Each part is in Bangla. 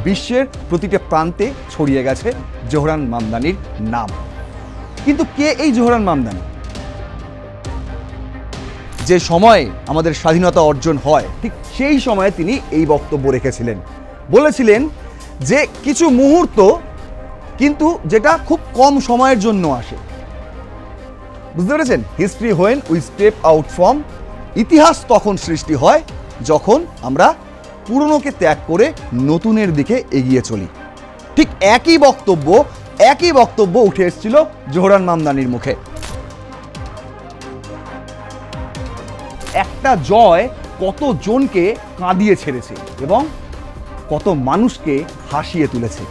বিশ্বের প্রতিটা প্রান্তে ছড়িয়ে গেছে জোহরান মামদানির নাম। কিন্তু কে এই জোহরান মামদানি? যে সময়ে আমাদের স্বাধীনতা অর্জন হয় ঠিক সেই সময়ে তিনি এই বক্তব্য রেখেছিলেন। বলেছিলেন যে কিছু মুহূর্ত কিন্তু যেটা খুব কম সময়ের জন্য আসে। বুঝতে পেরেছেন? History when we step out from, ইতিহাস তখন সৃষ্টি হয় যখন আমরা পুরনোকে ত্যাগ করে নতুনের দিকে এগিয়ে চলি। ঠিক একই বক্তব্য উঠে এসেছিল জোহরান মামদানির মুখে। একটা জয় কত জনকে কাঁদিয়ে ছেড়েছে এবং কত মানুষকে হাসিয়ে তুলেছে।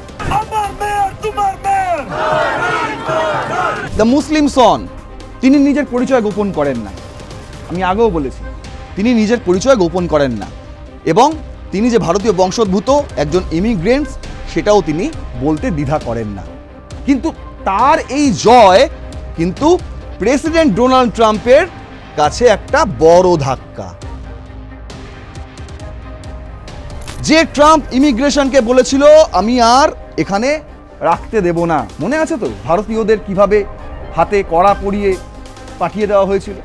দ্য মুসলিম সন, তিনি নিজের পরিচয় গোপন করেন না। আমি আগেও বলেছি, তিনি নিজের পরিচয় গোপন করেন না এবং তিনি যে ভারতীয় বংশোদ্ভূত একজন ইমিগ্রেন্টস সেটাও তিনি বলতে দ্বিধা করেন না। কিন্তু তার এই জয় কিন্তু প্রেসিডেন্ট ডোনাল্ড ট্রাম্পের কাছে একটা বড় ধাক্কা। যে ট্রাম্প ইমিগ্রেশনকে বলেছিল আমি আর এখানে রাখতে দেব না, মনে আছে তো ভারতীয়দের কিভাবে হাতে কড়া পরিয়ে পাঠিয়ে দেওয়া হয়েছিল।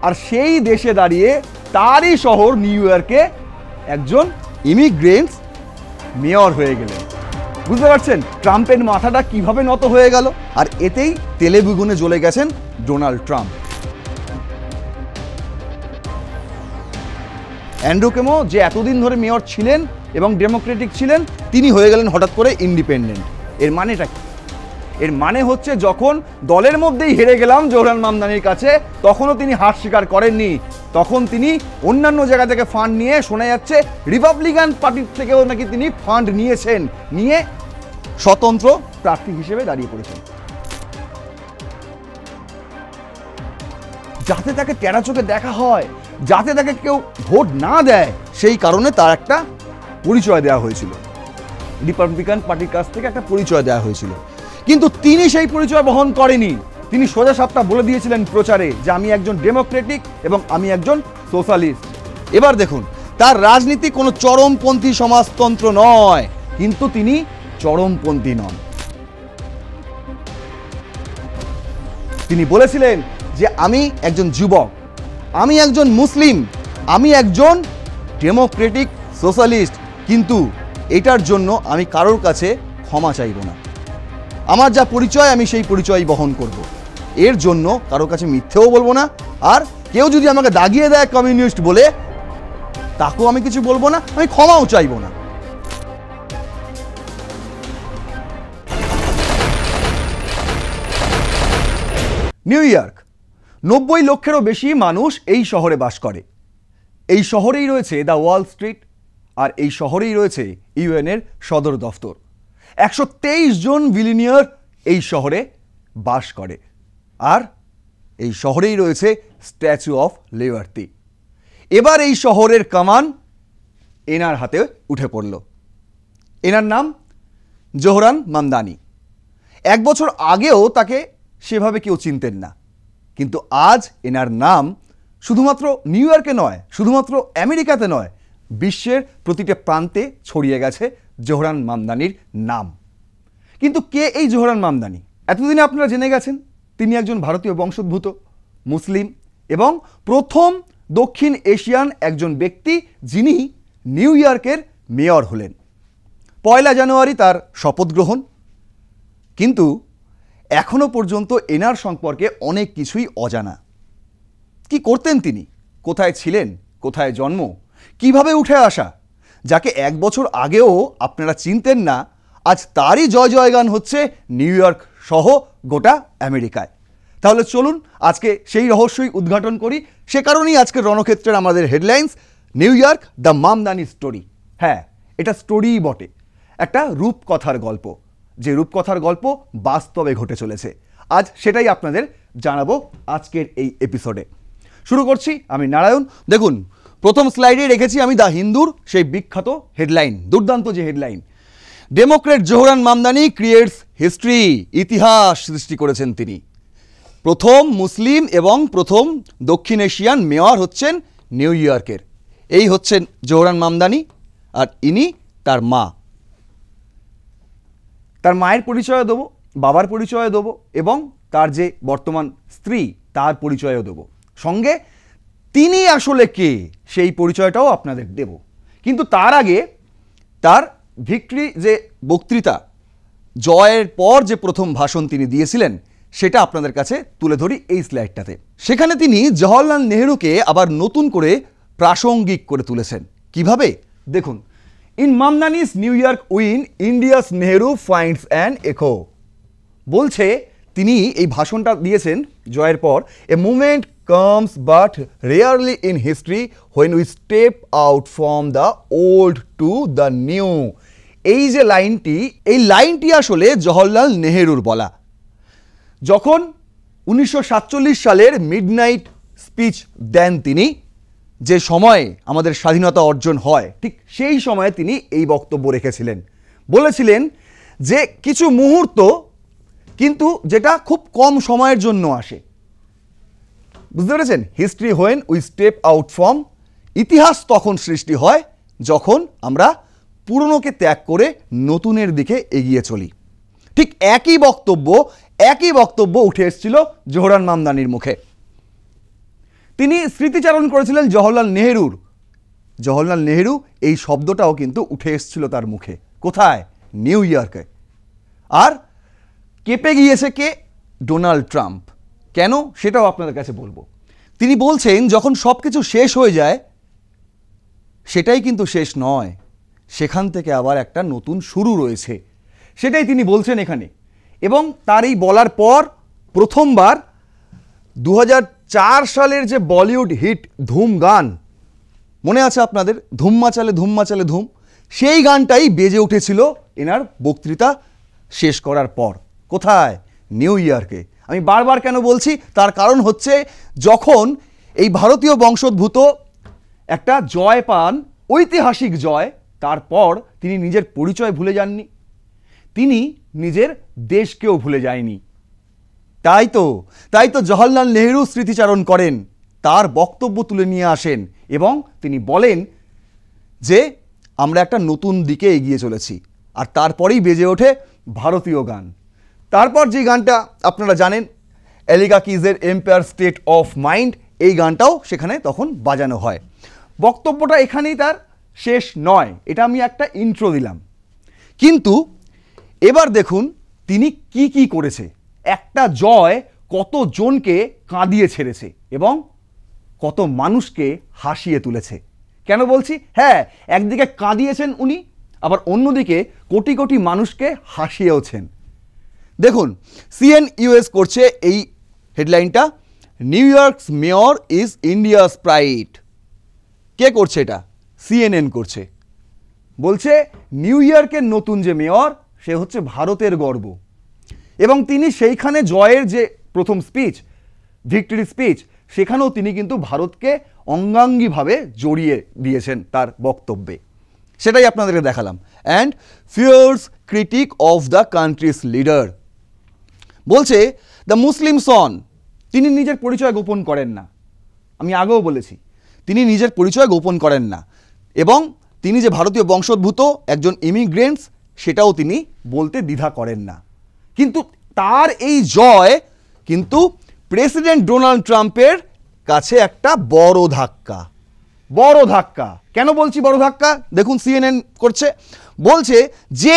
আর সেই দেশে দাঁড়িয়ে তারই শহর নিউ ইয়র্কে একজন ইমিগ্রেন্টস মেয়র হয়ে গেলেন। বুঝতে পারছেন ট্রাম্পের মাথাটা কিভাবে নত হয়ে গেল? আর এতেই তেলে বেগুনে জ্বলে গেছেন ডোনাল্ড ট্রাম্প। অ্যান্ড্রু কেমো যে এতদিন ধরে মেয়র ছিলেন এবং ডেমোক্রেটিক ছিলেন, তিনি হয়ে গেলেন হঠাৎ করে ইন্ডিপেন্ডেন্ট। এর মানেটা কি? এর মানে হচ্ছে যখন দলের মধ্যেই হেরে গেলাম জোহরান মামদানির কাছে, তখনও তিনি হার স্বীকার করেননি। তখন তিনি অন্যান্য জায়গা থেকে ফান্ড নিয়ে, শোনা যাচ্ছে রিপাবলিকান পার্টির থেকেও নাকি তিনি ফান্ড নিয়েছেন, নিয়ে স্বতন্ত্র প্রার্থী হিসেবে দাঁড়িয়ে পড়েছেন, যাতে তাকে টেরা চোখে দেখা হয়, যাতে তাকে কেউ ভোট না দেয়। সেই কারণে তার একটা পরিচয় দেওয়া হয়েছিল, রিপাবলিকান পার্টির কাছ থেকে একটা পরিচয় দেওয়া হয়েছিল। কিন্তু তিনি সেই পরিচয় বহন করেনি। তিনি সোজা সাপটা বলে দিয়েছিলেন প্রচারে যে আমি একজন ডেমোক্রেটিক এবং আমি একজন সোশ্যালিস্ট। এবার দেখুন, তার রাজনীতি কোনো চরমপন্থী সমাজতন্ত্র নয়, কিন্তু তিনি চরমপন্থী নন। তিনি বলেছিলেন যে আমি একজন যুবক, আমি একজন মুসলিম, আমি একজন ডেমোক্রেটিক সোশ্যালিস্ট, কিন্তু এটার জন্য আমি কারোর কাছে ক্ষমা চাইব না। আমার যা পরিচয় আমি সেই পরিচয় বহন করব। এর জন্য কারোর কাছে মিথ্যেও বলবো না, আর কেউ যদি আমাকে দাগিয়ে দেয় কমিউনিস্ট বলে, তাকেও আমি কিছু বলবো না, আমি ক্ষমাও চাইব না। নিউ ইয়র্ক, 90 লক্ষেরও বেশি মানুষ এই শহরে বাস করে। এই শহরেই রয়েছে দ্য ওয়াল স্ট্রিট, আর এই শহরেই রয়েছে ইউএনের সদর দফতর। 123 জন বিলিয়নিয়ার এই শহরে বাস করে, আর এই শহরেই রয়েছে স্ট্যাচু অফ লিবার্টি। এবার এই শহরের কামান এনার হাতে উঠে পড়ল। এনার নাম জোহরান মামদানি। 1 বছর আগেও তাকে সেভাবে কেউ চিনতেন না, কিন্তু আজ এনার নাম শুধুমাত্র নিউ ইয়র্কে নয়, শুধুমাত্র আমেরিকাতে নয়, বিশ্বের প্রতিটা প্রান্তে ছড়িয়ে গেছে জোহরান মামদানির নাম। কিন্তু কে এই জোহরান মামদানি? এতদিনে আপনারা জেনে গেছেন তিনি একজন ভারতীয় বংশোদ্ভূত মুসলিম এবং প্রথম দক্ষিণ এশিয়ান একজন ব্যক্তি যিনি নিউ ইয়র্কের মেয়র হলেন। 1 জানুয়ারি তার শপথ গ্রহণ। কিন্তু এখনো পর্যন্ত এনার সম্পর্কে অনেক কিছুই অজানা। কি করতেন তিনি, কোথায় ছিলেন, কোথায় জন্ম, কিভাবে উঠে আসা, যাকে 1 বছর আগেও আপনারা চিনতেন না, আজ তারই জয় জয়গান হচ্ছে নিউ ইয়র্ক সহ গোটা আমেরিকায়। তাহলে চলুন আজকে সেই রহস্যই উদ্ঘাটন করি। সে কারণেই আজকের রণক্ষেত্রের আমাদের headlines, new York the Mamdani story. হ্যাঁ, এটা স্টোরিই বটে, একটা রূপকথার গল্প, যে রূপকথার গল্প বাস্তবে ঘটে চলেছে। আজ সেটাই আপনাদের জানাবো আজকের এই এপিসোডে। শুরু করছি আমি নারায়ণ। দেখুন, প্রথম স্লাইডে রেখেছি আমি দ্য হিন্দুর সেই বিখ্যাত হেডলাইন, দুর্দান্ত যে headline, Democrat Zohran Mamdani creates history, ইতিহাস সৃষ্টি করেছেন তিনি। প্রথম মুসলিম এবং প্রথম দক্ষিণ এশিয়ান মেয়র হচ্ছেন নিউ ইয়র্কের। এই হচ্ছেন জোহরান মামদানি, আর ইনি তার মা। তার মায়ের পরিচয় দেবো, বাবার পরিচয় দেবো এবং তার যে বর্তমান স্ত্রী তার পরিচয়ও দেবো, সঙ্গে তিনি আসলে কে সেই পরিচয়টাও আপনাদের দেব। কিন্তু তার আগে তার ভিক্টরি যে বক্তৃতা, জয়ের পর যে প্রথম ভাষণ তিনি দিয়েছিলেন সেটা আপনাদের কাছে তুলে ধরি এই স্লাইডটাতে। সেখানে তিনি জওহরলাল নেহরুকে আবার নতুন করে প্রাসঙ্গিক করে তুলেছেন। কিভাবে দেখুন, in Mamdani's New York win India's Nehru finds an echo. বলছে তিনি এই ভাষণটা দিয়েছেন জয়ের পর, a movement comes but rarely in history when we step out from the old to the new। এই যে লাইনটি, এই লাইনটি আসলে জওহরলাল নেহরুর বলা। যখন 1947 সালের মিডনাইট স্পিচ দেন তিনি, যে সময়ে আমাদের স্বাধীনতা অর্জন হয়, ঠিক সেই সময়ে তিনি এই বক্তব্য রেখেছিলেন। বলেছিলেন যে কিছু মুহূর্ত কিন্তু যেটা খুব কম সময়ের জন্য আসে। বুঝতে পেরেছেন? History when we step out from, ইতিহাস তখন সৃষ্টি হয় যখন আমরা পুরনোকে ত্যাগ করে নতুনের দিকে এগিয়ে চলি। ঠিক একই বক্তব্য উঠে এসেছিল জোহরান মামদানির মুখে। তিনি স্মৃতিচারণ করেছিলেন জওহরলাল নেহরুর। জওহরলাল নেহরু এই শব্দটাও কিন্তু উঠে এসেছিল তার মুখে। কোথায়? নিউ ইয়র্কে। আর কেঁপে গিয়েছে কে? Donald Trump. কেন সেটাও আপনাদের কাছে বলবো। তিনি বলছেন যখন সব কিছু শেষ হয়ে যায় সেটাই কিন্তু শেষ নয়, সেখান থেকে আবার একটা নতুন শুরু রয়েছে, সেটাই তিনি বলছেন এখানে। এবং তার এই বলার পর প্রথমবার 2004 সালের যে বলিউড হিট ধুম গান, মনে আছে আপনাদের? ধুম মাচালে ধুম মাচালে ধুম, সেই গানটাই বেজে উঠেছিল এনার বক্তৃতা শেষ করার পর। কোথায়? নিউ ইয়র্কে। আমি বারবার কেন বলছি? তার কারণ হচ্ছে যখন এই ভারতীয় বংশোদ্ভূত একটা জয় পান, ঐতিহাসিক জয়, তারপর তিনি নিজের পরিচয় ভুলে যাননি, তিনি নিজের দেশকেও ভুলে যায়নি। তাই তো জওহরলাল নেহরু স্মৃতিচারণ করেন, তার বক্তব্য তুলে নিয়ে আসেন এবং তিনি বলেন যে আমরা একটা নতুন দিকে এগিয়ে চলেছি। আর তারপরেই বেজে ওঠে ভারতীয় গান। তারপর যে গানটা আপনারা জানেন, এলিগা কিজের এম্পায়ার স্টেট অফ মাইন্ড, এই গানটাও সেখানে তখন বাজানো হয়। বক্তব্যটা এখানেই তার শেষ নয়, এটা আমি একটা ইন্ট্রো দিলাম। কিন্তু এবার দেখুন তিনি কি করেছে। একটা জয় কতজনকে কাঁদিয়ে ছেড়েছে এবং কত মানুষকে হাসিয়ে তুলেছে। কেন বলছি? হ্যাঁ, একদিকে কাঁদিয়েছেন উনি, আবার অন্যদিকে কোটি কোটি মানুষকে হাসিয়েওছেন। দেখুন, CNN করছে এই হেডলাইনটা, New York's mayor is India's pride. কে করছে এটা? CNN করছে। বলছে নিউ ইয়র্কের নতুন যে মেয়র সে হচ্ছে ভারতের গর্ব। এবং তিনি সেইখানে জয়ের যে প্রথম স্পিচ, ভিক্টরি স্পিচ, সেখানেও তিনি কিন্তু ভারতকে অঙ্গাঙ্গিভাবে জড়িয়ে দিয়েছেন তার বক্তব্যে। সেটাই আপনাদেরকে দেখালাম। And fierce critic of the country's leader. বলছে দ্য মুসলিম সন, তিনি নিজের পরিচয় গোপন করেন না। আমি আগেও বলেছি তিনি নিজের পরিচয় গোপন করেন না এবং তিনি যে ভারতীয় বংশোদ্ভূত একজন ইমিগ্রেন্টস সেটাও তিনি বলতে দ্বিধা করেন না। কিন্তু তার এই জয় কিন্তু প্রেসিডেন্ট ডোনাল্ড ট্রাম্পের কাছে একটা বড় ধাক্কা। কেন বলছি বড় ধাক্কা? দেখুন CNN করছে, বলছে যে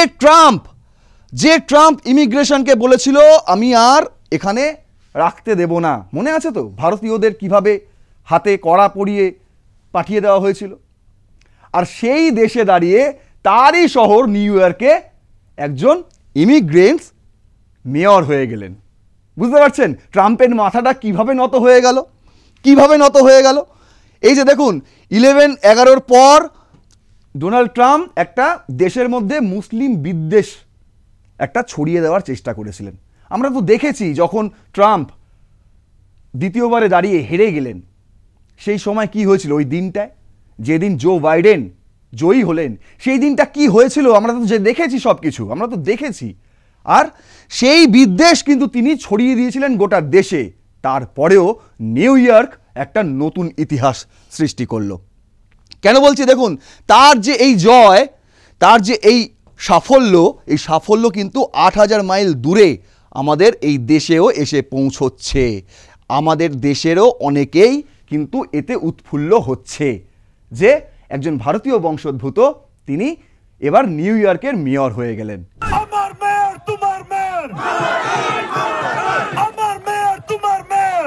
ট্রাম্প ইমিগ্রেশনকে বলেছিল আমি আর এখানে রাখতে দেব না, মনে আছে তো ভারতীয়দের কিভাবে হাতে কড়া পরিয়ে পাঠিয়ে দেওয়া হয়েছিল। আর সেই দেশে দাঁড়িয়ে তারই শহর নিউ ইয়র্কে একজন ইমিগ্রেন্টস মেয়র হয়ে গেলেন। বুঝতে পারছেন ট্রাম্পের মাথাটা কিভাবে নত হয়ে গেল? এই যে দেখুন 11/11 পর ডোনাল্ড ট্রাম্প একটা দেশের মধ্যে মুসলিম বিদ্বেষ একটা ছড়িয়ে দেওয়ার চেষ্টা করেছিলেন। আমরা তো দেখেছি যখন ট্রাম্প দ্বিতীয়বারে দাঁড়িয়ে হেরে গেলেন সেই সময় কি হয়েছিল। ওই দিনটায় যেদিন জো বাইডেন জয়ী হলেন সেই দিনটা কি হয়েছিল আমরা তো দেখেছি, সব কিছু আমরা তো দেখেছি। আর সেই বিদ্বেষ কিন্তু তিনি ছড়িয়ে দিয়েছিলেন গোটা দেশে। তারপরেও নিউ ইয়র্ক একটা নতুন ইতিহাস সৃষ্টি করলো। কেন বলছি? দেখুন তার যে এই জয়, তার যে এই সাফল্য, এই সাফল্য কিন্তু 8,000 মাইল দূরে আমাদের এই দেশেও এসে পৌঁছচ্ছে। আমাদের দেশেরও অনেকেই কিন্তু এতে উৎফুল্ল হচ্ছে যে একজন ভারতীয় বংশোদ্ভূত তিনি এবার নিউ ইয়র্কের মেয়র হয়ে গেলেন। আমার মেয়র তোমার মেয়র, আমার মেয়র তোমার মেয়র।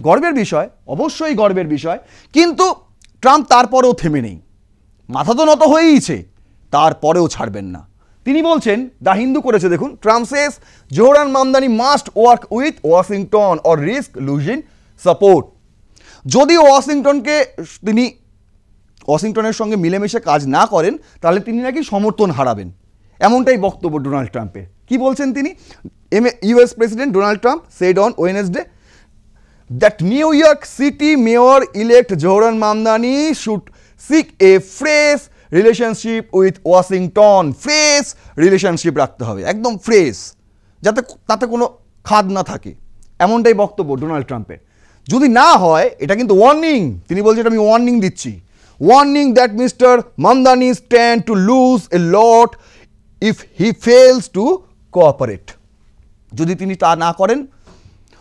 গর্বের বিষয়, অবশ্যই গর্বের বিষয়, কিন্তু ট্রাম্প তারপরেও থেমে নেই, মাথা তো নত হয়েইছে, তারপরেও ছাড়বেন না। তিনি বলছেন, দ্য হিন্দু করেছে দেখুন, Trump Sage Zohran Mamdani must work with Washington or risk losing support. যদি ওয়াশিংটনের সঙ্গে মিলেমিশে কাজ না করেন তাহলে তিনি নাকি সমর্থন হারাবেন, এমনটাই বক্তব্য ডোনাল্ড ট্রাম্পের। কি বলছেন তিনি? US president Donald Trump said on Wednesday that New York City Mayor-elect Zohran Mamdani should seek a fresh relationship with Washington. Fresh relationship রাখতে হবে, একদম ফ্রেশ, যাতে তাতে কোনো খাদ না থাকে, এমনটাই বক্তব্য ডোনাল্ড ট্রাম্পের। যদি না হয়, এটা কিন্তু ওয়ার্নিং, তিনি বলছেন আমি ওয়ার্নিং দিচ্ছি, warning that mister Mamdani stand to lose a lot if he fails to cooperate. যদি তিনি তা না করেন,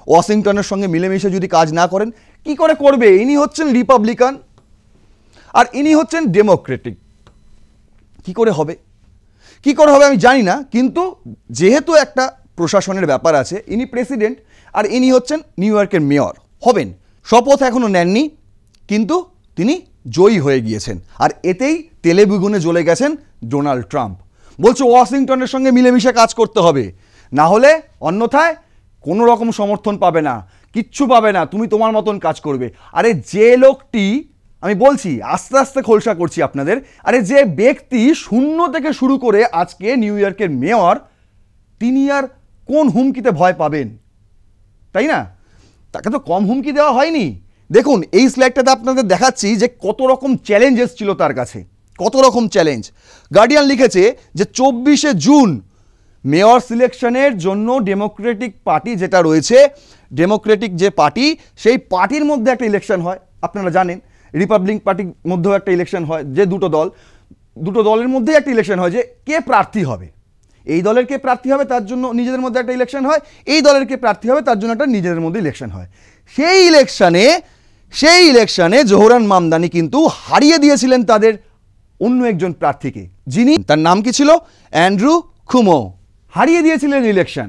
ওয়াশিংটনের সঙ্গে মিলেমিশে যদি কাজ না করেন, কি করে করবে? ইনি হচ্ছেন রিপাবলিকান আর ইনি হচ্ছেন ডেমোক্রেটিক, কি করে হবে? কি করে হবে আমি জানি না, কিন্তু যেহেতু একটা প্রশাসনের ব্যাপার আছে, ইনি প্রেসিডেন্ট আর ইনি হচ্ছেন নিউ ইয়র্কের মেয়র হবেন। শপথ এখনও নেননি, কিন্তু তিনি জয়ী হয়ে গিয়েছেন, আর এতেই তেলে বেগুনে জ্বলে গেছেন ডোনাল্ড ট্রাম্প। বলছে ওয়াশিংটনের সঙ্গে মিলেমিশে কাজ করতে হবে, না হলে অন্যথায় কোনো রকম সমর্থন পাবে না, কিচ্ছু পাবে না, তুমি তোমার মতন কাজ করবে। আরে যে লোকটি, আমি বলছি আস্তে আস্তে খোলসা করছি আপনাদের, আরে যে ব্যক্তি শূন্য থেকে শুরু করে আজকে নিউ ইয়র্কের মেয়র, তিনি আর কোন হুমকিতে ভয় পাবেন? তাই না? তাকে তো কম হুমকি দেওয়া হয়নি। দেখুন এই স্লাইডটাতে আপনাদের দেখাচ্ছি যে কত রকম চ্যালেঞ্জ এসেছিল তার কাছে, কত রকম চ্যালেঞ্জ। গার্ডিয়ান লিখেছে যে 24শে জুন মেয়র সিলেকশনের জন্য ডেমোক্রেটিক পার্টি যেটা রয়েছে, ডেমোক্রেটিক যে পার্টি, সেই পার্টির মধ্যে একটা ইলেকশন হয়, আপনারা জানেন। রিপাবলিক পার্টির মধ্যেও একটা ইলেকশন হয়, যে দুটো দলের মধ্যেই একটা ইলেকশন হয় যে কে প্রার্থী হবে। এই দলের কে প্রার্থী হবে তার জন্য নিজেদের মধ্যে একটা ইলেকশন হয়, এই দলের কে প্রার্থী হবে তার জন্য একটা নিজেদের মধ্যে ইলেকশন হয়। সেই ইলেকশনে জোহরান মামদানি কিন্তু হারিয়ে দিয়েছিলেন তাদের অন্য একজন প্রার্থীকে, যিনি, তার নাম কি ছিল? অ্যান্ড্রু কুমো। হারিয়ে দিয়েছিলেন ইলেকশন।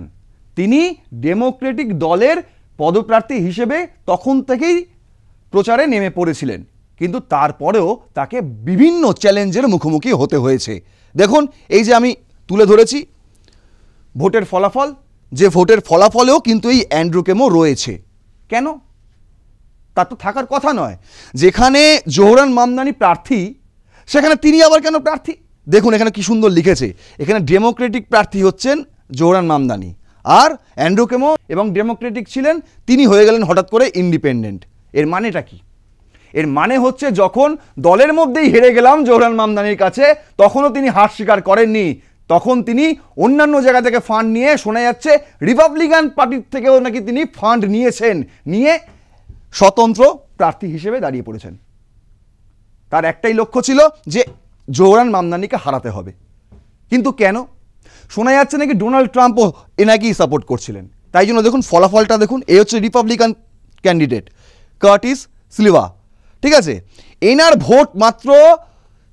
তিনি ডেমোক্রেটিক দলের পদপ্রার্থী হিসেবে তখন থেকেই প্রচারে নেমে পড়েছিলেন, কিন্তু তারপরেও তাকে বিভিন্ন চ্যালেঞ্জের মুখোমুখি হতে হয়েছে। দেখুন এই যে আমি তুলে ধরেছি ভোটের ফলাফল, যে ভোটের ফলাফলেও কিন্তু এই অ্যান্ড্রু কুমো রয়েছে। কেন? তার তো থাকার কথা নয়। যেখানে জোহরান মামদানি প্রার্থী, সেখানে তিনি আবার কেন প্রার্থী? দেখুন এখানে কি সুন্দর লিখেছে, এখানে ডেমোক্রেটিক প্রার্থী হচ্ছেন জোহরান মামদানি, আর অ্যান্ড্রু কুমো এবং ডেমোক্রেটিক ছিলেন, তিনি হয়ে গেলেন হঠাৎ করে ইন্ডিপেন্ডেন্ট। এর মানেটা কি? এর মানে হচ্ছে যখন দলের মধ্যেই হেরে গেলাম জোহরান মামদানির কাছে, তখনও তিনি হার স্বীকার করেননি, তখন তিনি অন্যান্য জায়গা থেকে ফান্ড নিয়ে, শোনা যাচ্ছে রিপাবলিকান পার্টির থেকেও নাকি তিনি ফান্ড নিয়েছেন, নিয়ে স্বতন্ত্র প্রার্থী হিসেবে দাঁড়িয়ে পড়েছেন। তার একটাই লক্ষ্য ছিল যে জোহরান মামদানিকে হারাতে হবে। কিন্তু কেন? শোনা যাচ্ছে নাকি ডোনাল্ড ট্রাম্পও এনাকেই সাপোর্ট করছিলেন। তাই জন্য দেখুন ফলাফলটা দেখুন, এই হচ্ছে রিপাবলিকান ক্যান্ডিডেট কার্টিস সিলভা, ঠিক আছে? এনার ভোট মাত্র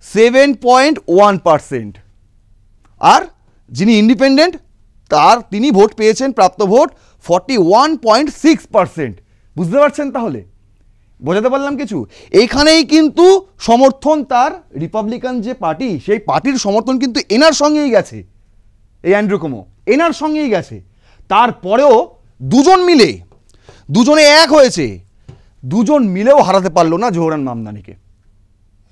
7.1%, আর যিনি ইন্ডিপেন্ডেন্ট তিনি ভোট পেয়েছেন, প্রাপ্ত ভোট 41.6%। বুঝতে পারছেন? তাহলে বোঝাতে পারলাম কিছু? এইখানেই কিন্তু সমর্থন তার রিপাবলিকান যে পার্টি, সেই পার্টির সমর্থন কিন্তু এনার সঙ্গেই গেছে, এই অ্যান্ড্রু কুমো এনার সঙ্গেই গেছে। তারপরেও দুজনে এক হয়েছে, দুজন মিলেও হারাতে পারলো না জোহরান মামদানিকে।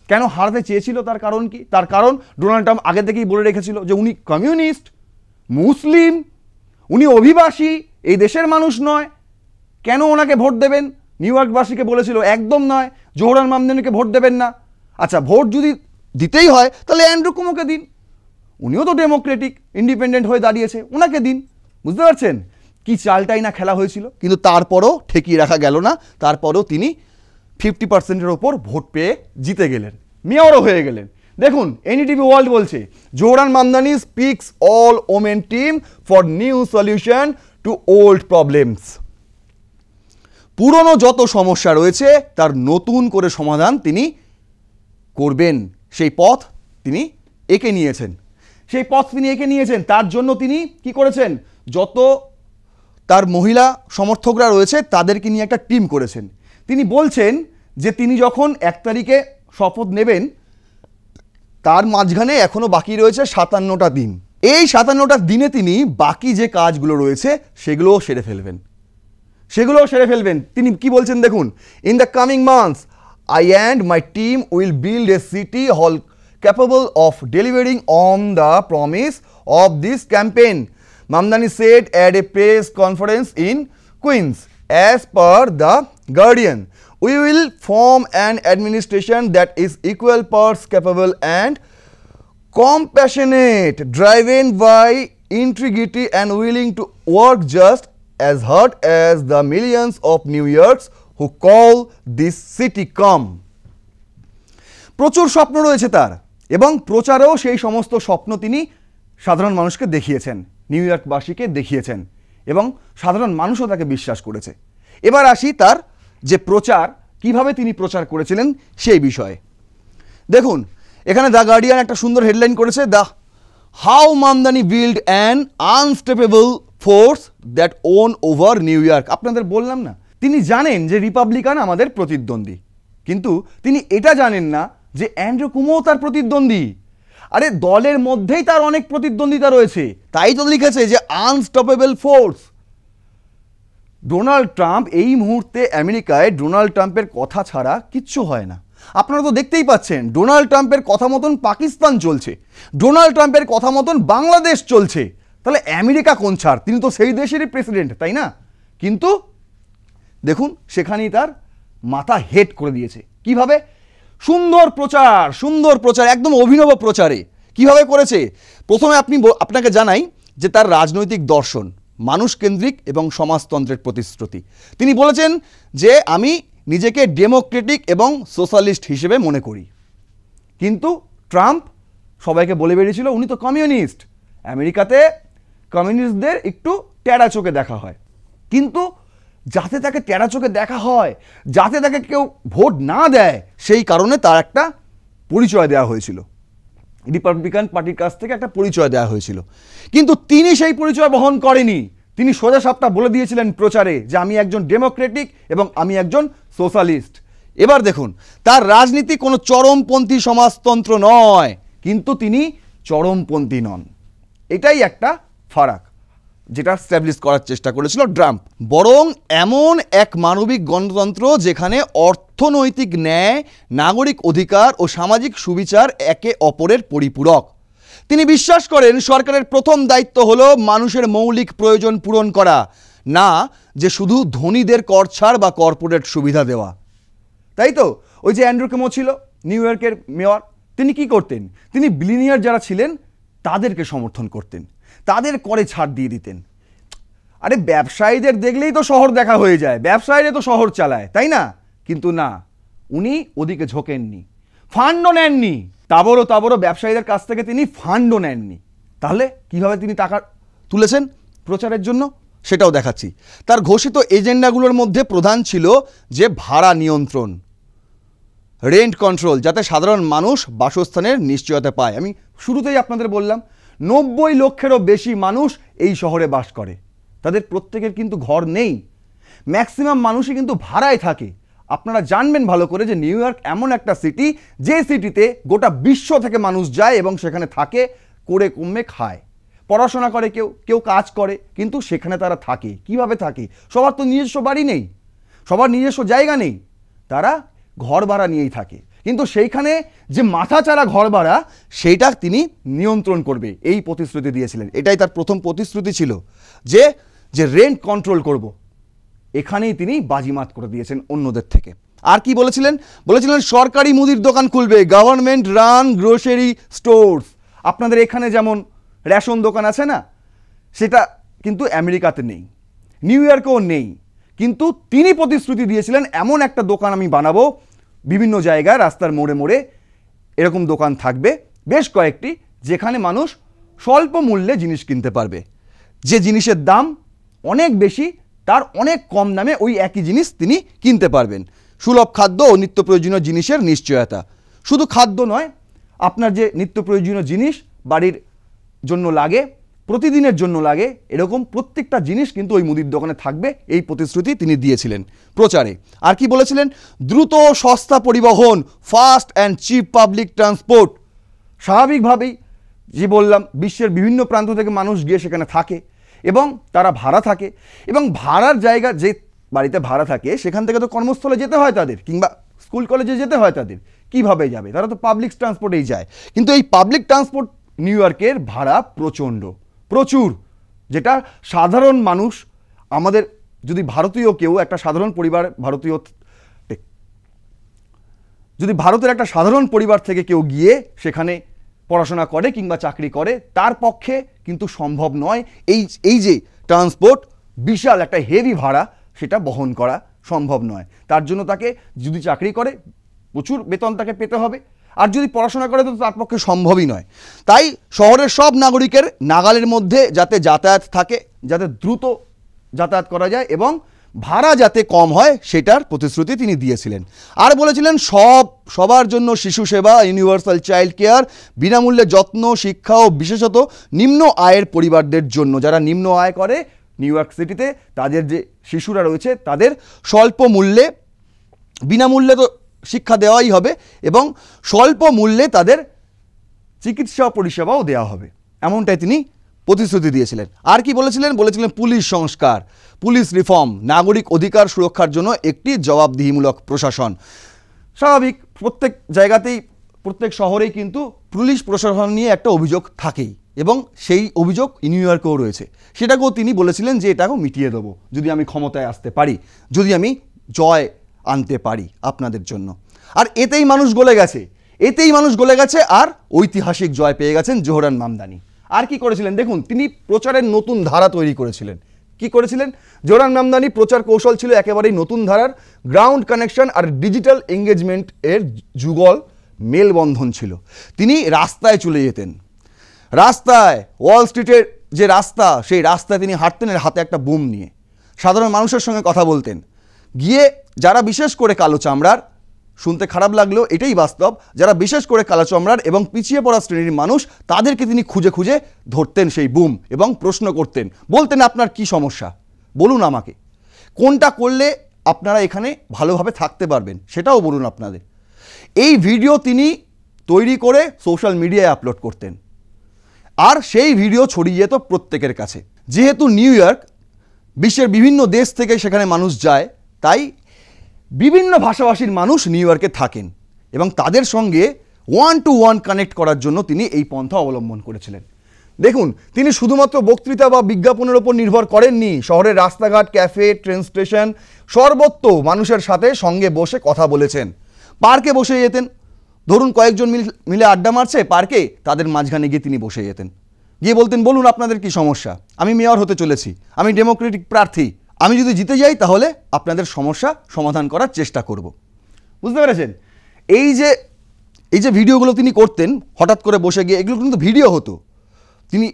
কেন হারাতে চেয়েছিল? তার কারণ কি? তার কারণ ডোনাল্ড ট্রাম্প আগে থেকেই বলে রেখেছিল যে উনি কমিউনিস্ট, মুসলিম, উনি অভিবাসী, এই দেশের মানুষ নয়, কেন ওনাকে ভোট দেবেন? নিউ ইয়র্কবাসীকে বলেছিল একদম নয়, জোহরান মামদানিকে ভোট দেবেন না। আচ্ছা, ভোট যদি দিতেই হয় তাহলে অ্যান্ড্রু কুমোকে দিন, উনিও তো ডেমোক্রেটিক ইন্ডিপেন্ডেন্ট হয়ে দাঁড়িয়েছে, ওনাকে দিন। বুঝতে পারছেন কি চালটাই না খেলা হয়েছিল? কিন্তু তারপরও ঠেকিয়ে রাখা গেল না, তারপরেও তিনি 50%-এর ওপর ভোট পেয়ে জিতে গেলেন, মেয়রও হয়ে গেলেন। দেখুন এনডিটিভি ওয়ার্ল্ড বলছে Zohran Mamdani speaks all women team for new solution to old problems. পুরনো যত সমস্যা রয়েছে তার নতুন করে সমাধান তিনি করবেন, সেই পথ তিনি এঁকে নিয়েছেন। তার জন্য তিনি কি করেছেন, যত তার মহিলা সমর্থকরা রয়েছে তাদেরকে নিয়ে একটা টিম করেছেন। তিনি বলছেন যে তিনি যখন 1 তারিখে শপথ নেবেন তার মাঝখানে এখনো বাকি রয়েছে 57টা দিন। এই 57টা দিনে তিনি বাকি যে কাজগুলো রয়েছে সেগুলোও সেরে ফেলবেন। তিনি কি বলছেন দেখুন, in the coming months I and my team will build a city hall capable of delivering on the promise of this campaign, Mamdani said at a press conference in Queens. As per The Guardian, we will form an administration that is equal parts capable and compassionate, driven by integrity and willing to work just as hard as the millions of New Yorkers who call this city come. প্রচুর স্বপ্ন রয়েছে তার এবং প্রচারেও সেই সমস্ত স্বপ্ন তিনি সাধারণ মানুষকে দেখিয়েছেন, নিউ ইয়র্কবাসীকে দেখিয়েছেন এবং সাধারণ মানুষও তাকে বিশ্বাস করেছে। এবার আসি তার যে প্রচার, কিভাবে তিনি প্রচার করেছিলেন সেই বিষয়ে। দেখুন এখানে দ্য গার্ডিয়ান একটা সুন্দর হেডলাইন করেছে, the how Mamdani build an unstoppable force that won over New York. আপনাদের বললাম না, তিনি জানেন যে রিপাবলিকান আমাদের প্রতিদ্বন্দ্বী, কিন্তু তিনি এটা জানেন না যে অ্যান্ড্রু কুমো তার প্রতিদ্বন্দ্বী। আরে দলের মধ্যেই তার অনেক প্রতিদ্বন্দ্বিতা রয়েছে, তাই তো লিখেছে যে আনস্টপেবল ফোর্স। ডোনাল্ড ট্রাম্প এই মুহূর্তে আমেরিকায় ডোনাল্ড ট্রাম্পের কথা ছাড়া কিচ্ছু হয় না। আপনারা তো দেখতেই পাচ্ছেন ডোনাল্ড ট্রাম্পের কথা মতন পাকিস্তান চলছে, ডোনাল্ড ট্রাম্পের কথা মতন বাংলাদেশ চলছে, তাহলে আমেরিকা কোন ছাড়? তিনি তো সেই দেশেরই প্রেসিডেন্ট, তাই না? কিন্তু দেখুন সেখানেই তার মাথা হেট করে দিয়েছে। কিভাবে? সুন্দর প্রচার, একদম অভিনব প্রচারে কিভাবে করেছে। প্রথমে আপনাকে জানাই যে তার রাজনৈতিক দর্শন মানুষ কেন্দ্রিক এবং সমাজতন্ত্রের প্রতিশ্রুতি। তিনি বলেছেন যে আমি নিজেকে ডেমোক্রেটিক এবং সোশ্যালিস্ট হিসেবে মনে করি, কিন্তু ট্রাম্প সবাইকে বলে বেরিয়েছিল উনি তো কমিউনিস্ট। আমেরিকাতে কমিউনিস্টদের একটু টেরা চোখে দেখা হয়, কিন্তু যাতে তাকে টেরা চোখে দেখা হয়, যাতে তাকে কেউ ভোট না দেয়, সেই কারণে তার একটা পরিচয় দেওয়া হয়েছিল, রিপাবলিকান পার্টির কাছ থেকে একটা পরিচয় দেওয়া হয়েছিল। কিন্তু তিনি সেই পরিচয় বহন করেনি। তিনি সোজা সাপটা বলে দিয়েছিলেন প্রচারে যে আমি একজন ডেমোক্রেটিক এবং আমি একজন সোশ্যালিস্ট। এবার দেখুন তার রাজনীতি কোনো চরমপন্থী সমাজতন্ত্র নয়, কিন্তু তিনি চরমপন্থী নন। এটাই একটা ফারাক যেটা স্ট্যাবলিশ করার চেষ্টা করেছিল ট্রাম্প। বরং এমন এক মানবিক গণতন্ত্র যেখানে অর্থনৈতিক ন্যায়, নাগরিক অধিকার ও সামাজিক সুবিচার একে অপরের পরিপূরক। তিনি বিশ্বাস করেন সরকারের প্রথম দায়িত্ব হলো মানুষের মৌলিক প্রয়োজন পূরণ করা, না যে শুধু ধনীদের কর ছাড় বা কর্পোরেট সুবিধা দেওয়া। তাই তো ওই যে অ্যান্ড্রু কুমো ছিল নিউ ইয়র্কের মেয়র, তিনি কি করতেন? তিনি বিলিনিয়ার যারা ছিলেন তাদেরকে সমর্থন করতেন, তাদের করে ছাড় দিয়ে দিতেন। আরে ব্যবসায়ীদের দেখলেই তো শহর দেখা হয়ে যায়, ব্যবসায়ীরা তো শহর চালায়, তাই না? কিন্তু না, উনি ওদিকে ঝোঁকেননি, ফান্ডও নেননি, তাবড়ো ব্যবসায়ীদের কাছ থেকে তিনি ফান্ডও নেননি। তাহলে কিভাবে তিনি টাকা তুলেছেন প্রচারের জন্য সেটাও দেখাচ্ছি। তার ঘোষিত এজেন্ডাগুলোর মধ্যে প্রধান ছিল যে ভাড়া নিয়ন্ত্রণ, রেন্ট কন্ট্রোল, যাতে সাধারণ মানুষ বাসস্থানের নিশ্চয়তা পায়। আমি শুরুতেই আপনাদের বললাম 90 লক্ষেরও বেশি মানুষ এই শহরে বাস করে, তাদের প্রত্যেকের কিন্তু ঘর নেই, ম্যাক্সিমাম মানুষই কিন্তু ভাড়ায় থাকে। আপনারা জানবেন ভালো করে যে নিউ ইয়র্ক এমন একটা সিটি যে সিটিতে গোটা বিশ্ব থেকে মানুষ যায় এবং সেখানে থাকে, করে কমে খায়, পড়াশোনা করে, কেউ কাজ করে, কিন্তু সেখানে তারা থাকে। কিভাবে থাকে? সবার তো নিজস্ব বাড়ি নেই, সবার নিজস্ব জায়গা নেই, তারা ঘর ভাড়া নিয়েই থাকে। কিন্তু সেইখানে যে মাথাচাড়া ঘর ভাড়া সেইটা তিনি নিয়ন্ত্রণ করবে এই প্রতিশ্রুতি দিয়েছিলেন। এটাই তার প্রথম প্রতিশ্রুতি ছিল যে রেন্ট কন্ট্রোল করব। এখানেই তিনি বাজিমাত করে দিয়েছেন অন্যদের থেকে। আর কি বলেছিলেন? সরকারি মুদির দোকান খুলবে, গভর্নমেন্ট রান গ্রোসারি স্টোরস। আপনাদের এখানে যেমন রেশন দোকান আছে না, সেটা কিন্তু আমেরিকাতে নেই, নিউ ইয়র্কেও নেই, কিন্তু তিনি প্রতিশ্রুতি দিয়েছিলেন এমন একটা দোকান আমি বানাবো বিভিন্ন জায়গায়, রাস্তার মোড়ে মোড়ে, এরকম দোকান থাকবে বেশ কয়েকটি, যেখানে মানুষ স্বল্প মূল্যে জিনিস কিনতে পারবে। যে জিনিসের দাম অনেক বেশি তার অনেক কম দামে ওই একই জিনিস তিনি কিনতে পারবেন। সুলভ খাদ্য ও নিত্য প্রয়োজনীয় জিনিসের নিশ্চয়তা। শুধু খাদ্য নয়, আপনার যে নিত্য প্রয়োজনীয় জিনিস বাড়ির জন্য লাগে, প্রতিদিনের জন্য লাগে, এরকম প্রত্যেকটা জিনিস কিন্তু ওই মুদির দোকানে থাকবে, এই প্রতিশ্রুতি তিনি দিয়েছিলেন প্রচারে। আর কি বলেছিলেন? দ্রুত সস্তা পরিবহন, fast and cheap public transport. স্বাভাবিকভাবেই যে বললাম, বিশ্বের বিভিন্ন প্রান্ত থেকে মানুষ গিয়ে সেখানে থাকে এবং তারা ভাড়া থাকে, এবং ভাড়ার জায়গা, যে বাড়িতে ভাড়া থাকে সেখান থেকে তো কর্মস্থলে যেতে হয় তাদের, কিংবা স্কুল কলেজে যেতে হয় তাদের। কিভাবে যাবে? তারা তো পাবলিক ট্রান্সপোর্টেই যায়। কিন্তু এই পাবলিক ট্রান্সপোর্ট নিউ ইয়র্কের ভাড়া প্রচুর, যেটা সাধারণ মানুষ, আমাদের যদি ভারতীয় কেউ একটা সাধারণ পরিবার, যদি ভারতের একটা সাধারণ পরিবার থেকে কেউ গিয়ে সেখানে পড়াশোনা করে কিংবা চাকরি করে, তার পক্ষে কিন্তু সম্ভব নয় এই যে ট্রান্সপোর্ট, বিশাল একটা হেভি ভাড়া, সেটা বহন করা সম্ভব নয়। তার জন্য তাকে, যদি চাকরি করে, প্রচুর বেতন তাকে পেতে হবে, আর যদি পড়াশোনা করে তো তার পক্ষে সম্ভবই নয়। তাই শহরের সব নাগরিকের নাগালের মধ্যে যাতে যাতায়াত থাকে, যাতে দ্রুত যাতায়াত করা যায় এবং ভাড়া যাতে কম হয়, সেটার প্রতিশ্রুতি তিনি দিয়েছিলেন। আর বলেছিলেন সবার জন্য শিশু সেবা, ইউনিভার্সাল চাইল্ড কেয়ার, বিনামূল্যে যত্ন, শিক্ষা ও বিশেষত নিম্ন আয়ের পরিবারদের জন্য, যারা নিম্ন আয় করে নিউ ইয়র্ক সিটিতে, তাদের যে শিশুরা রয়েছে তাদের স্বল্প মূল্যে, বিনামূল্যে তো শিক্ষা দেওয়াই হবে, এবং স্বল্প মূল্যে তাদের চিকিৎসা পরিষেবাও দেওয়া হবে, এমনটাই তিনি প্রতিশ্রুতি দিয়েছিলেন। আর কি বলেছিলেন? বলেছিলেন পুলিশ সংস্কার, পুলিশ রিফর্ম, নাগরিক অধিকার সুরক্ষার জন্য একটি জবাবদিহিমূলক প্রশাসন। স্বাভাবিক, প্রত্যেক জায়গাতেই, প্রত্যেক শহরেই কিন্তু পুলিশ প্রশাসন নিয়ে একটা অভিযোগ থাকেই, এবং সেই অভিযোগ নিউ ইয়র্কেও রয়েছে। সেটাকেও তিনি বলেছিলেন যে এটাকেও মিটিয়ে দেবো যদি আমি ক্ষমতায় আসতে পারি, যদি আমি জয় আনতে পারি আপনাদের জন্য। আর এতেই মানুষ গলে গেছে, আর ঐতিহাসিক জয় পেয়ে গেছেন জোহরান মামদানি। আর কি করেছিলেন দেখুন, তিনি প্রচারের নতুন ধারা তৈরি করেছিলেন। কি করেছিলেন? জোহরান মামদানি প্রচার কৌশল ছিল একেবারেই নতুন ধারার, গ্রাউন্ড কানেকশন আর ডিজিটাল এঙ্গেজমেন্ট এর যুগল মেলবন্ধন ছিল। তিনি রাস্তায় চলে যেতেন, রাস্তায়, ওয়াল স্ট্রিটের যে রাস্তা, সেই রাস্তায় তিনি হাঁটতেন হাতে একটা বুম নিয়ে, সাধারণ মানুষের সঙ্গে কথা বলতেন, গিয়ে যারা বিশেষ করে কালো চামড়ার, শুনতে খারাপ লাগলেও এটাই বাস্তব, যারা বিশেষ করে কালো চামড়ার এবং পিছিয়ে পড়া শ্রেণীর মানুষ, তাদেরকে তিনি খুঁজে খুঁজে ধরতেন সেই বুম, এবং প্রশ্ন করতেন, বলতেন আপনার কি সমস্যা, বলুন আমাকে, কোনটা করলে আপনারা এখানে ভালোভাবে থাকতে পারবেন সেটাও বলুন আপনাদের। এই ভিডিও তিনি তৈরি করে সোশ্যাল মিডিয়ায় আপলোড করতেন, আর সেই ভিডিও ছড়িয়ে যেত প্রত্যেকের কাছে। যেহেতু নিউ ইয়র্ক বিশ্বের বিভিন্ন দেশ থেকে সেখানে মানুষ যায়, তাই বিভিন্ন ভাষাভাষীর মানুষ নিউ ইয়র্কে থাকেন, এবং তাদের সঙ্গে 1-to-1 কানেক্ট করার জন্য তিনি এই পন্থা অবলম্বন করেছিলেন। দেখুন, তিনি শুধুমাত্র বক্তৃতা বা বিজ্ঞাপনের ওপর নির্ভর করেননি। শহরের রাস্তাঘাট, ক্যাফে, ট্রেন স্টেশন, সর্বত্র মানুষের সাথে সঙ্গে বসে কথা বলেছেন। পার্কে বসে যেতেন, ধরুন কয়েকজন মিলে আড্ডা মারছে পার্কে, তাদের মাঝখানে গিয়ে তিনি বসে যেতেন, গিয়ে বলতেন, বলুন আপনাদের কি সমস্যা, আমি মেয়র হতে চলেছি, আমি ডেমোক্রেটিক প্রার্থী, আমি যদি জিতে যাই তাহলে আপনাদের সমস্যা সমাধান করার চেষ্টা করব। বুঝতে পেরেছেন? এই যে ভিডিওগুলো তিনি করতেন, হঠাৎ করে বসে গিয়ে, এগুলো কিন্তু ভিডিও হতো, তিনি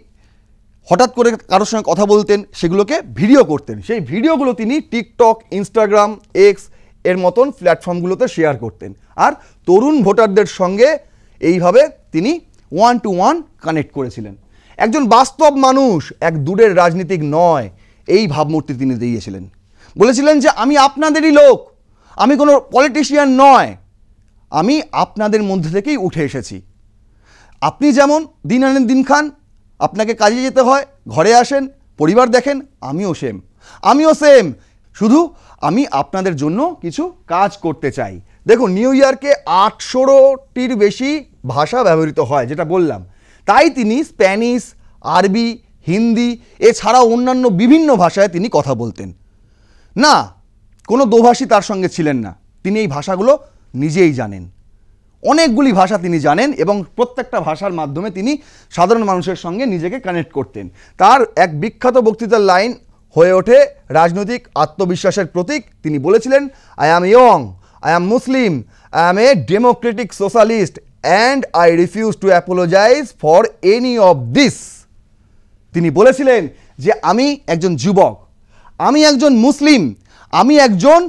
হঠাৎ করে কারোর সঙ্গে কথা বলতেন, সেগুলোকে ভিডিও করতেন, সেই ভিডিওগুলো তিনি টিকটক, ইনস্টাগ্রাম, এক্স এর মতন প্ল্যাটফর্মগুলোতে শেয়ার করতেন, আর তরুণ ভোটারদের সঙ্গে এইভাবে তিনি 1-to-1 কানেক্ট করেছিলেন। একজন বাস্তব মানুষ, এক দূরের রাজনীতিক নয়, এই ভাবমূর্তি তিনি দিয়েছিলেন। বলেছিলেন যে আমি আপনাদেরই লোক, আমি কোনো পলিটিশিয়ান নয়, আমি আপনাদের মধ্যে থেকেই উঠে এসেছি। আপনি যেমন দিন আনেন দিন খান, আপনাকে কাজে যেতে হয়, ঘরে আসেন, পরিবার দেখেন, আমিও সেম, শুধু আমি আপনাদের জন্য কিছু কাজ করতে চাই। দেখুন, নিউ ইয়র্কে 800টির বেশি ভাষা ব্যবহৃত হয়, যেটা বললাম, তাই তিনি স্প্যানিশ, আরবি, হিন্দি এছাড়াও অন্যান্য বিভিন্ন ভাষায় তিনি কথা বলতেন না। কোনো দোভাষী তার সঙ্গে ছিলেন না, তিনি এই ভাষাগুলো নিজেই জানেন, অনেকগুলি ভাষা তিনি জানেন, এবং প্রত্যেকটা ভাষার মাধ্যমে তিনি সাধারণ মানুষের সঙ্গে নিজেকে কানেক্ট করতেন। তার এক বিখ্যাত বক্তৃতার লাইন হয়ে ওঠে রাজনৈতিক আত্মবিশ্বাসের প্রতীক। তিনি বলেছিলেন, I am young, I am Muslim, I am a democratic socialist and I refuse to apologise for any of this. তিনি বলেছিলেন যে আমি একজন যুবক, আমি একজন মুসলিম, আমি একজন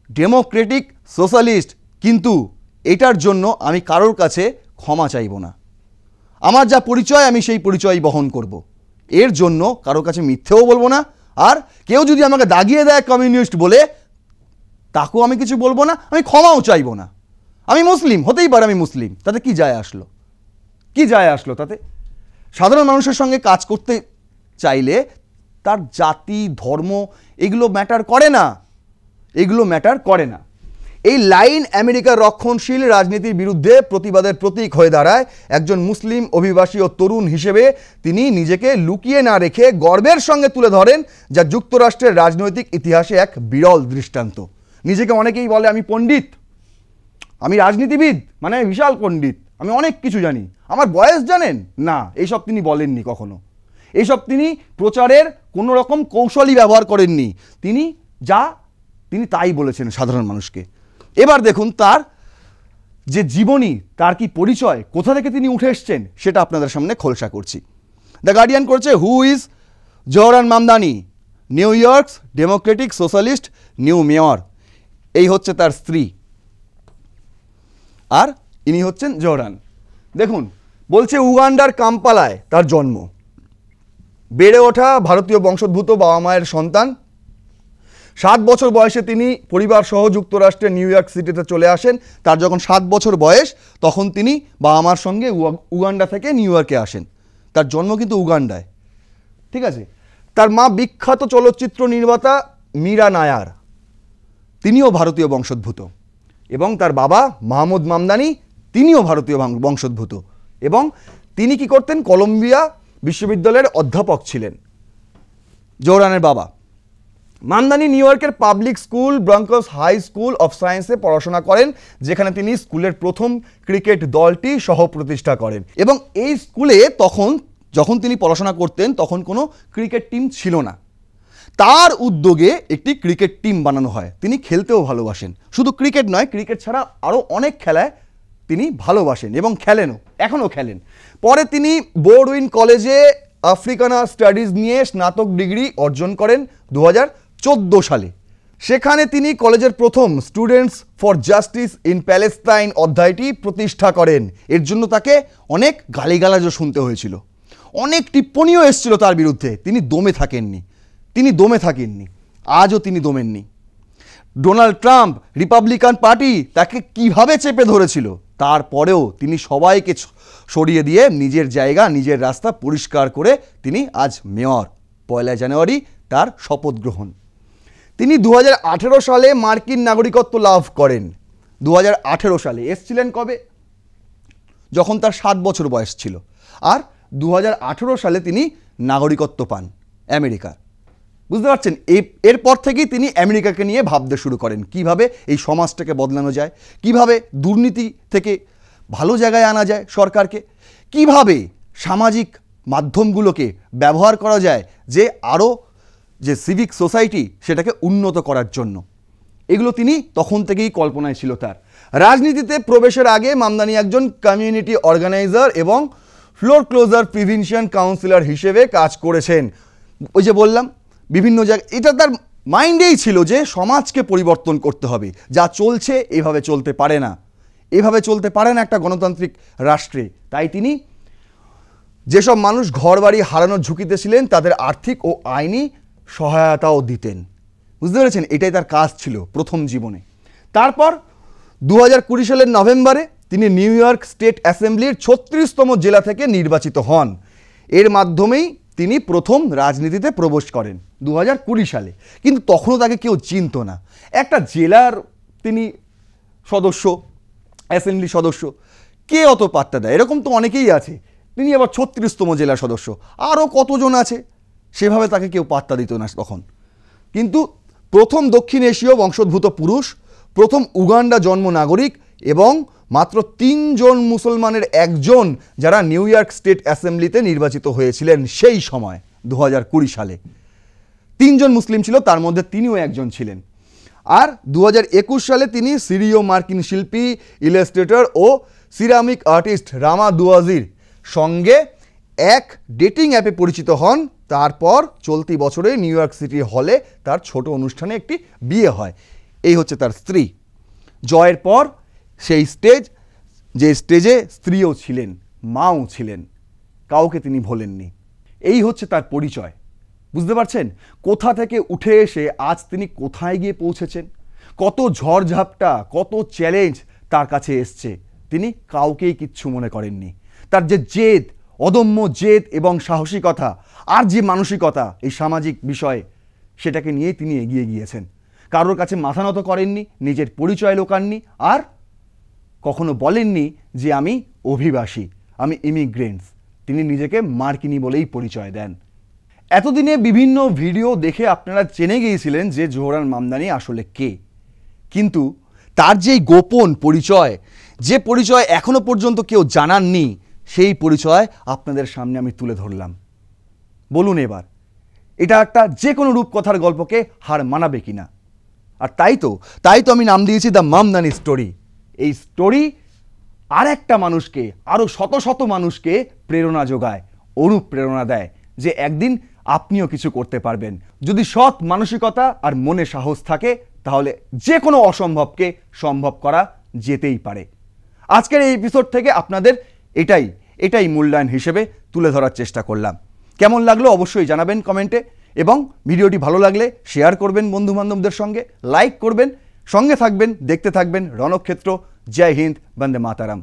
ডেমোক্রেটিক সোশ্যালিস্ট, কিন্তু এটার জন্য আমি কারোর কাছে ক্ষমা চাইব না। আমার যা পরিচয় আমি সেই পরিচয় বহন করব, এর জন্য কারোর কাছে মিথ্যেও বলবো না। আর কেউ যদি আমাকে দাগিয়ে দেয় কমিউনিস্ট বলে, তাকেও আমি কিছু বলবো না, আমি ক্ষমাও চাইবো না। আমি মুসলিম, হতেই পারে আমি মুসলিম, তাতে কি যায় আসলো? কি যায় আসলো তাতে? সাধারণ মানুষের সঙ্গে কাজ করতে চাইলে তার জাতি, ধর্ম এগুলো ম্যাটার করে না, এগুলো ম্যাটার করে না। এই লাইন আমেরিকার রক্ষণশীল রাজনীতির বিরুদ্ধে প্রতিবাদের প্রতীক হয়ে দাঁড়ায়। একজন মুসলিম অভিবাসী ও তরুণ হিসেবে তিনি নিজেকে লুকিয়ে না রেখে গর্বের সঙ্গে তুলে ধরেন, যা যুক্তরাষ্ট্রের রাজনৈতিক ইতিহাসে এক বিরল দৃষ্টান্ত। নিজেকে অনেকেই বলে আমি পণ্ডিত, আমি রাজনীতিবিদ, মানে আমি বিশাল পণ্ডিত, আমি অনেক কিছু জানি, আমার বয়স জানেন না, এইসব তিনি বলেননি কখনো। এইসব তিনি প্রচারের কোনো রকম কৌশলই ব্যবহার করেননি। তিনি তাই বলেছেন সাধারণ মানুষকে। এবার দেখুন তার যে জীবনী, তার কি পরিচয়, কোথা থেকে তিনি উঠে এসছেন, সেটা আপনাদের সামনে খোলসা করছি। দ্য গার্ডিয়ান করছে, who is Zohran Mamdani, New York's democratic socialist new mayor. এই হচ্ছে তার স্ত্রী, আর ইনি হচ্ছেন জোহরান। দেখুন বলছে উগান্ডার কাম্পালায় তার জন্ম, বেড়ে ওঠা ভারতীয় বংশোদ্ভূত বাবা মায়ের সন্তান। 7 বছর বয়সে তিনি পরিবার সহ যুক্তরাষ্ট্রের নিউ ইয়র্ক সিটিতে চলে আসেন। তার যখন 7 বছর বয়স তখন তিনি বাবা মার সঙ্গে উগান্ডা থেকে নিউ ইয়র্কে আসেন। তার জন্ম কিন্তু উগান্ডায়, ঠিক আছে। তার মা বিখ্যাত চলচ্চিত্র নির্মাতা মীরা নায়ার, তিনিও ভারতীয় বংশোদ্ভূত, এবং তার বাবা মাহমুদ মামদানি, তিনিও ভারতীয় বংশোদ্ভূত, এবং তিনি কি করতেন, কলম্বিয়া বিশ্ববিদ্যালয়ের অধ্যাপক ছিলেন জোহরানের বাবা। মামদানি নিউ ইয়র্কের public school Bronx high school of সায়েন্সে পড়াশোনা করেন, যেখানে তিনি স্কুলের প্রথম ক্রিকেট দলটি সহ প্রতিষ্ঠা করেন। এবং এই স্কুলে যখন তিনি পড়াশোনা করতেন তখন কোনো ক্রিকেট টিম ছিল না। তার উদ্যোগে একটি ক্রিকেট টিম বানানো হয়। তিনি খেলতেও ভালোবাসেন, শুধু ক্রিকেট নয়, ক্রিকেট ছাড়া আরও অনেক খেলায় তিনি ভালোবাসেন এবং খেলেনও, এখনও খেলেন। পরে তিনি বোর্ডউইন কলেজে আফ্রিকানা স্টাডিজ নিয়ে স্নাতক ডিগ্রি অর্জন করেন 2014 সালে। সেখানে তিনি কলেজের প্রথম students for justice in Palestine অধ্যায়টি প্রতিষ্ঠা করেন। এর জন্য তাকে অনেক গালিগালাজও শুনতে হয়েছিল, অনেক টিপ্পণীও এসেছিল তার বিরুদ্ধে। তিনি দমে থাকেননি, আজও তিনি দমেননি। ডোনাল্ড ট্রাম্প, রিপাবলিকান পার্টি তাকে কিভাবে চেপে ধরেছিল, তারপরেও তিনি সবাইকে সরিয়ে দিয়ে নিজের জায়গা, নিজের রাস্তা পরিষ্কার করে তিনি আজ মেয়র। 1 জানুয়ারি তার শপথ গ্রহণ। তিনি 2018 সালে মার্কিন নাগরিকত্ব লাভ করেন। 2018 সালে এসেছিলেন কবে? যখন তার 7 বছর বয়স ছিল। আর 2018 সালে তিনি নাগরিকত্ব পান আমেরিকার। বুঝতে পারছেন? এরপর থেকেই তিনি আমেরিকাকে নিয়ে ভাবতে শুরু করেন, কিভাবে এই সমাজটাকে বদলানো যায়, কিভাবে দুর্নীতি থেকে ভালো জায়গায় আনা যায় সরকারকে, কিভাবে সামাজিক মাধ্যমগুলোকে ব্যবহার করা যায় যে আরও যে সিভিক সোসাইটি সেটাকে উন্নত করার জন্য। এগুলো তিনি তখন থেকেই কল্পনায় ছিল তার। রাজনীতিতে প্রবেশের আগে মামদানি একজন কমিউনিটি অর্গানাইজার এবং ফ্লোর ক্লোজার প্রিভেনশন কাউন্সিলর হিসেবে কাজ করেছেন। ওই যে বললাম বিভিন্ন জায়গায়, এটা তার মাইন্ডেই ছিল যে সমাজকে পরিবর্তন করতে হবে, যা চলছে এভাবে চলতে পারে না, একটা গণতান্ত্রিক রাষ্ট্রে। তাই তিনি যেসব মানুষ ঘরবাড়ি হারানোর ঝুঁকিতে ছিলেন তাদের আর্থিক ও আইনি সহায়তাও দিতেন। বুঝতে পেরেছেন? এটাই তার কাজ ছিল প্রথম জীবনে। তারপর 2020 সালের নভেম্বরে তিনি নিউ ইয়র্ক স্টেট অ্যাসেম্বলির 36তম জেলা থেকে নির্বাচিত হন। এর মাধ্যমেই তিনি প্রথম রাজনীতিতে প্রবেশ করেন 2020 সালে। কিন্তু তখনও তাকে কেউ চিনত না। একটা জেলার তিনি সদস্য, অ্যাসেম্বলি সদস্য, কে অত পাত্তা দেয়? এরকম তো অনেকেই আছে। তিনি আবার 36তম জেলার সদস্য, আরও কতজন আছে, সেভাবে তাকে কেউ পাত্তা দিত না তখন। কিন্তু প্রথম দক্ষিণ এশীয় বংশোদ্ভূত পুরুষ, প্রথম উগান্ডা জন্ম নাগরিক এবং মাত্র 3 জন মুসলমানের একজন যারা নিউ ইয়র্ক স্টেট অ্যাসেম্বলিতে নির্বাচিত হয়েছিলেন সেই সময় 2020 সালে। 3 জন মুসলিম ছিল, তার মধ্যে তিনিও একজন ছিলেন। আর 2021 সালে তিনি সিরীয় মার্কিন শিল্পী, ইলাস্ট্রেটর ও সিরামিক আর্টিস্ট রামা দুয়াজির সঙ্গে এক ডেটিং অ্যাপে পরিচিত হন, তারপর চলতি বছরে নিউ ইয়র্ক সিটি হলে তার ছোট অনুষ্ঠানে একটি বিয়ে হয়। এই হচ্ছে তার স্ত্রী। জয়ের পর সেই স্টেজ, যে স্টেজে স্ত্রীও ছিলেন, মাও ছিলেন, কাউকে তিনি ভোলেননি। এই হচ্ছে তার পরিচয়। বুঝতে পারছেন কোথা থেকে উঠে এসে আজ তিনি কোথায় গিয়ে পৌঁছেছেন? কত ঝড়ঝাপটা, কত চ্যালেঞ্জ তার কাছে এসছে, তিনি কাউকেই কিচ্ছু মনে করেননি। তার যে জেদ, অদম্য জেদ এবং সাহসিকতা আর যে মানসিকতা এই সামাজিক বিষয়ে, সেটাকে নিয়েই তিনি এগিয়ে গিয়েছেন। কারোর কাছে মাথা নত করেননি, নিজের পরিচয় লোকাননি, আর কখনো বলেননি যে আমি অভিবাসী, আমি ইমিগ্রেন্টস। তিনি নিজেকে মার্কিনী বলেই পরিচয় দেন। এতদিনে বিভিন্ন ভিডিও দেখে আপনারা জেনে গিয়েছিলেন যে জোহরান মামদানি আসলে কে, কিন্তু তার যেই গোপন পরিচয়, যে পরিচয় এখনো পর্যন্ত কেউ জানাননি, সেই পরিচয় আপনাদের সামনে আমি তুলে ধরলাম। বলুন এবার, এটা একটা যে কোনো রূপকথার গল্পকে হার মানাবে কিনা? আর তাই তো আমি নাম দিয়েছি দ্য মামদানি স্টোরি। এই স্টোরি আর একটা মানুষকে, আরও শত শত মানুষকে প্রেরণা যোগায়, অনুপ্রেরণা দেয় যে একদিন আপনিও কিছু করতে পারবেন। যদি সৎ মানসিকতা আর মনে সাহস থাকে, তাহলে যে কোনো অসম্ভবকে সম্ভব করা যেতেই পারে। আজকের এই এপিসোড থেকে আপনাদের এটাই মূল্যায়ন হিসেবে তুলে ধরার চেষ্টা করলাম। কেমন লাগলো অবশ্যই জানাবেন কমেন্টে, এবং ভিডিওটি ভালো লাগলে শেয়ার করবেন বন্ধুবান্ধবদের সঙ্গে, লাইক করবেন, সঙ্গে থাকবেন, দেখতে থাকবেন রণক্ষেত্র। জয় হিন্দ, বন্দে মাতারাম।